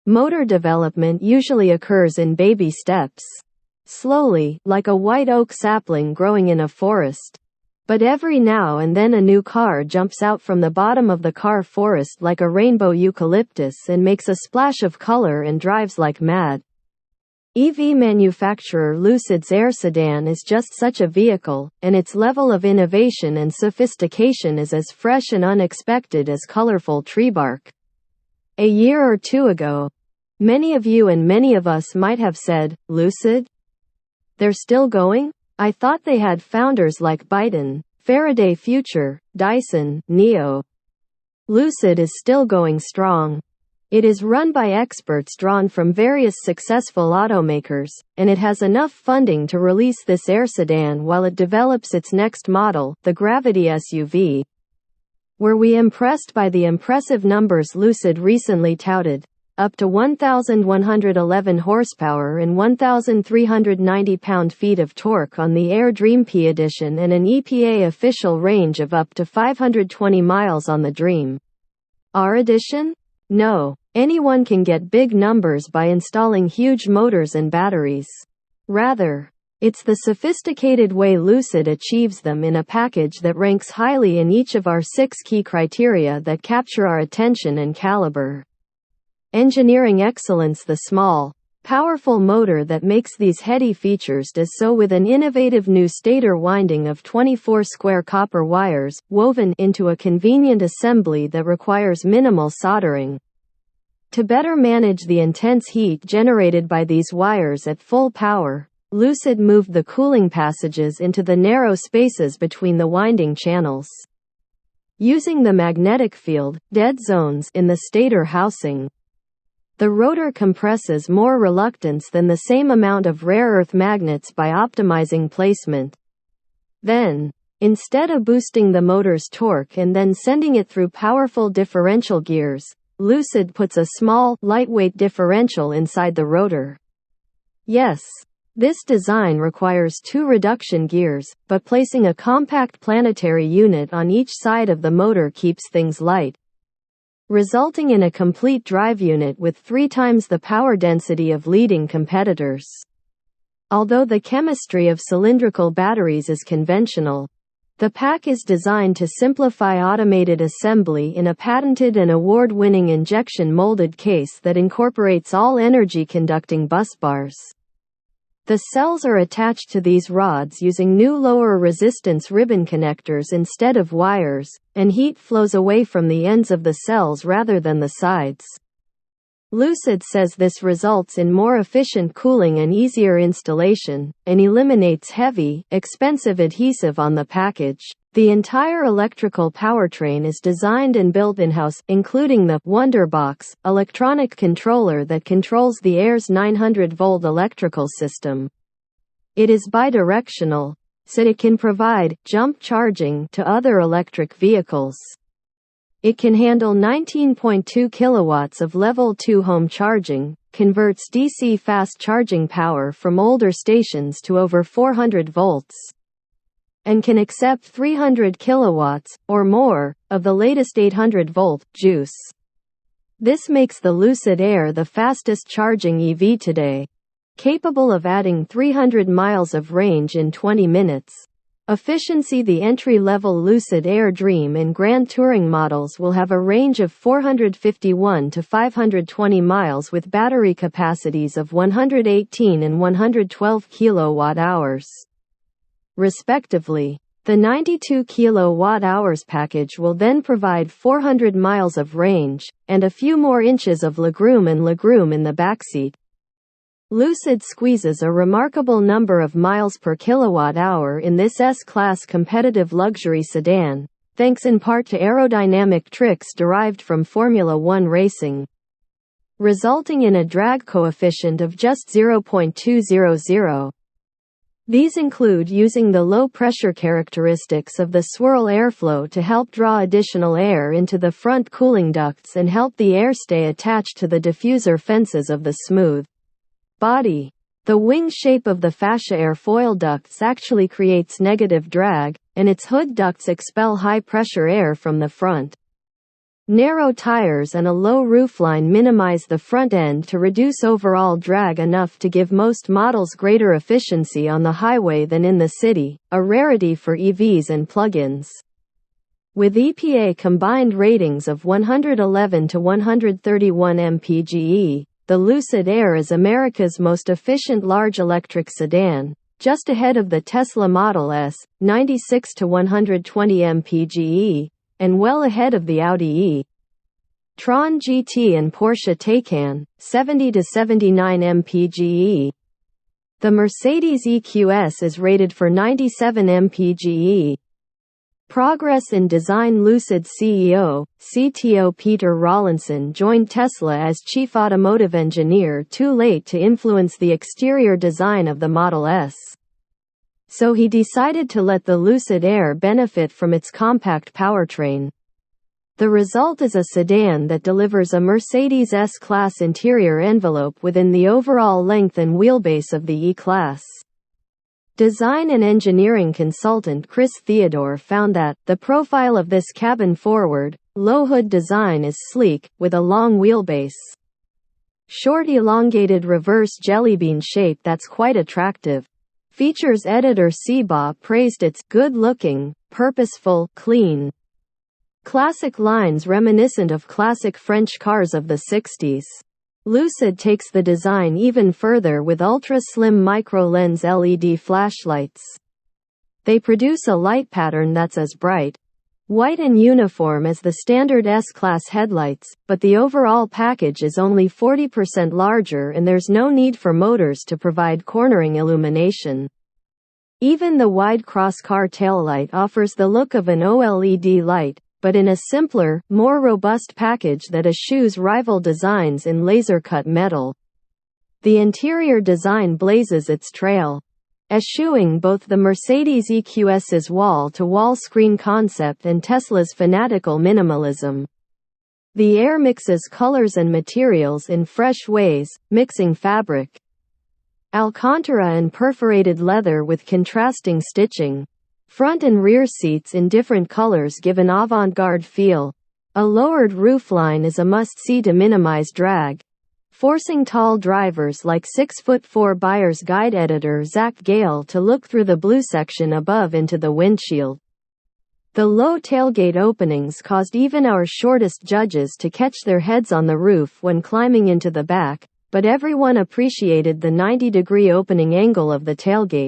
Motor development usually occurs in baby steps. Slowly, like a white oak sapling growing in a forest. But every now and then a new car jumps out from the bottom of the car forest like a rainbow eucalyptus and makes a splash of color and drives like mad. EV manufacturer Lucid's Air sedan is just such a vehicle, and its level of innovation and sophistication is as fresh and unexpected as colorful tree bark. A year or two ago, many of you and many of us might have said, "Lucid? They're still going? I thought they had founders like Byton, Faraday Future, Dyson, Neo." Lucid is still going strong. It is run by experts drawn from various successful automakers, and it has enough funding to release this air sedan while it develops its next model, the Gravity SUV. Were we impressed by the impressive numbers Lucid recently touted? Up to 1,111 horsepower and 1,390 pound-feet of torque on the Air Dream P Edition and an EPA official range of up to 520 miles on the Dream R Edition? No. Anyone can get big numbers by installing huge motors and batteries. Rather, it's the sophisticated way Lucid achieves them in a package that ranks highly in each of our 6 key criteria that capture our attention and caliber. Engineering excellence. The small, powerful motor that makes these heady features does so with an innovative new stator winding of 24 square copper wires, woven into a convenient assembly that requires minimal soldering. To better manage the intense heat generated by these wires at full power, Lucid moved the cooling passages into the narrow spaces between the winding channels. Using the magnetic field, dead zones, in the stator housing, the rotor compresses more reluctance than the same amount of rare earth magnets by optimizing placement. Then, instead of boosting the motor's torque and then sending it through powerful differential gears, Lucid puts a small, lightweight differential inside the rotor. Yes, this design requires 2 reduction gears, but placing a compact planetary unit on each side of the motor keeps things light, resulting in a complete drive unit with 3 times the power density of leading competitors. Although the chemistry of cylindrical batteries is conventional, the pack is designed to simplify automated assembly in a patented and award-winning injection molded case that incorporates all energy-conducting busbars. The cells are attached to these rods using new lower resistance ribbon connectors instead of wires, and heat flows away from the ends of the cells rather than the sides. Lucid says this results in more efficient cooling and easier installation, and eliminates heavy, expensive adhesive on the package. The entire electrical powertrain is designed and built in-house, including the Wonderbox electronic controller that controls the Air's 900-volt electrical system. It is bidirectional, so it can provide jump charging to other electric vehicles. It can handle 19.2 kilowatts of level 2 home charging, converts DC fast charging power from older stations to over 400 volts, and can accept 300 kilowatts, or more, of the latest 800-volt juice. This makes the Lucid Air the fastest charging EV today, capable of adding 300 miles of range in 20 minutes. Efficiency. The entry-level Lucid Air Dream and Grand Touring models will have a range of 451 to 520 miles with battery capacities of 118 and 112 kilowatt-hours, respectively. The 92 kilowatt-hours package will then provide 400 miles of range, and a few more inches of legroom in the backseat. Lucid squeezes a remarkable number of miles per kilowatt-hour in this S-Class competitive luxury sedan, thanks in part to aerodynamic tricks derived from Formula One racing, resulting in a drag coefficient of just 0.200. These include using the low-pressure characteristics of the swirl airflow to help draw additional air into the front cooling ducts and help the air stay attached to the diffuser fences of the smooth body. The wing shape of the fascia airfoil ducts actually creates negative drag, and its hood ducts expel high-pressure air from the front. Narrow tires and a low roofline minimize the front end to reduce overall drag enough to give most models greater efficiency on the highway than in the city, a rarity for EVs and plug-ins. With EPA combined ratings of 111 to 131 mpge, the Lucid Air is America's most efficient large electric sedan, just ahead of the Tesla Model S, 96 to 120 mpge, and well ahead of the Audi e-tron GT and Porsche Taycan, 70 to 79 mpge. The Mercedes EQS is rated for 97 mpge. Progress in Design. Lucid CTO Peter Rawlinson joined Tesla as chief automotive engineer too late to influence the exterior design of the Model S. So he decided to let the Lucid Air benefit from its compact powertrain. The result is a sedan that delivers a Mercedes S-Class interior envelope within the overall length and wheelbase of the E-Class. Design and engineering consultant Chris Theodore found that the profile of this cabin-forward, low-hood design is sleek, with a long wheelbase. Short elongated reverse jellybean shape that's quite attractive. Features editor Sebaugh praised its good-looking, purposeful, clean, classic lines reminiscent of classic French cars of the 60s. Lucid takes the design even further with ultra-slim micro-lens LED flashlights. They produce a light pattern that's as bright, white and uniform as the standard S-Class headlights, but the overall package is only 40% larger and there's no need for motors to provide cornering illumination. Even the wide cross-car taillight offers the look of an OLED light, but in a simpler, more robust package that eschews rival designs in laser-cut metal. The interior design blazes its trail, eschewing both the Mercedes EQS's wall-to-wall screen concept and Tesla's fanatical minimalism. The Air mixes colors and materials in fresh ways, mixing fabric, Alcantara and perforated leather with contrasting stitching. Front and rear seats in different colors give an avant-garde feel. A lowered roofline is a must-see to minimize drag, forcing tall drivers like 6'4" buyer's guide editor Zach Gale to look through the blue section above into the windshield. The low tailgate openings caused even our shortest judges to catch their heads on the roof when climbing into the back, but everyone appreciated the 90-degree opening angle of the tailgate.